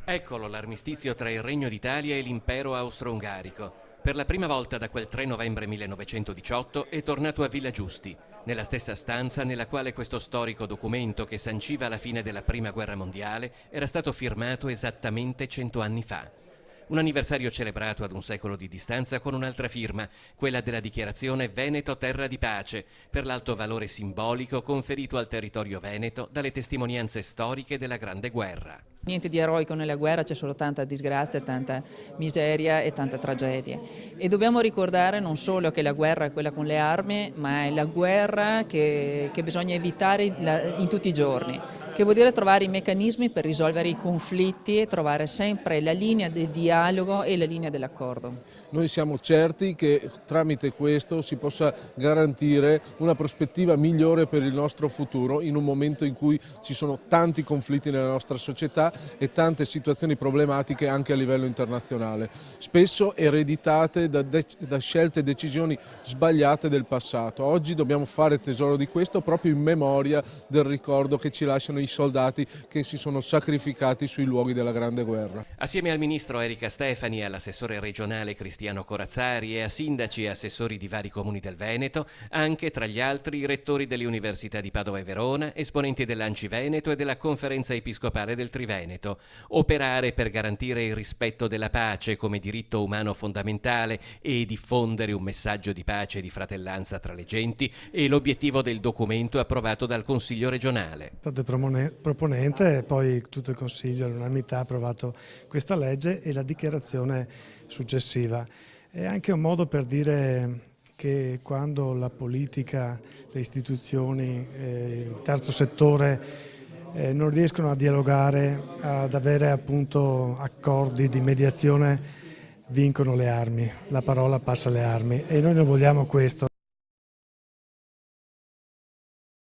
Eccolo l'armistizio tra il Regno d'Italia e l'impero austro-ungarico. Per la prima volta da quel 3 novembre 1918 è tornato a Villa Giusti, nella stessa stanza nella quale questo storico documento che sanciva la fine della Prima Guerra Mondiale era stato firmato esattamente 100 anni fa. Un anniversario celebrato ad un secolo di distanza con un'altra firma, quella della dichiarazione Veneto Terra di Pace, per l'alto valore simbolico conferito al territorio veneto dalle testimonianze storiche della Grande Guerra. Niente di eroico nella guerra, c'è solo tanta disgrazia, tanta miseria e tanta tragedia. E dobbiamo ricordare non solo che la guerra è quella con le armi, ma è la guerra che bisogna evitare in tutti i giorni, che vuol dire trovare i meccanismi per risolvere i conflitti e trovare sempre la linea del dialogo e la linea dell'accordo. Noi siamo certi che tramite questo si possa garantire una prospettiva migliore per il nostro futuro in un momento in cui ci sono tanti conflitti nella nostra società e tante situazioni problematiche anche a livello internazionale, spesso ereditate da scelte e decisioni sbagliate del passato. Oggi dobbiamo fare tesoro di questo proprio in memoria del ricordo che ci lasciano i soldati che si sono sacrificati sui luoghi della Grande Guerra. Assieme al ministro Erika Stefani, all'assessore regionale Cristiano Corazzari e a sindaci e assessori di vari comuni del Veneto, anche tra gli altri i rettori delle università di Padova e Verona, esponenti dell'Anci Veneto e della Conferenza Episcopale del Triveneto. Operare per garantire il rispetto della pace come diritto umano fondamentale e diffondere un messaggio di pace e di fratellanza tra le genti è l'obiettivo del documento approvato dal Consiglio regionale. Sono stato proponente e poi tutto il Consiglio all'unanimità ha approvato questa legge e la dichiarazione successiva. È anche un modo per dire che quando la politica, le istituzioni, il terzo settore non riescono a dialogare, ad avere appunto accordi di mediazione, vincono le armi, la parola passa alle armi e noi non vogliamo questo.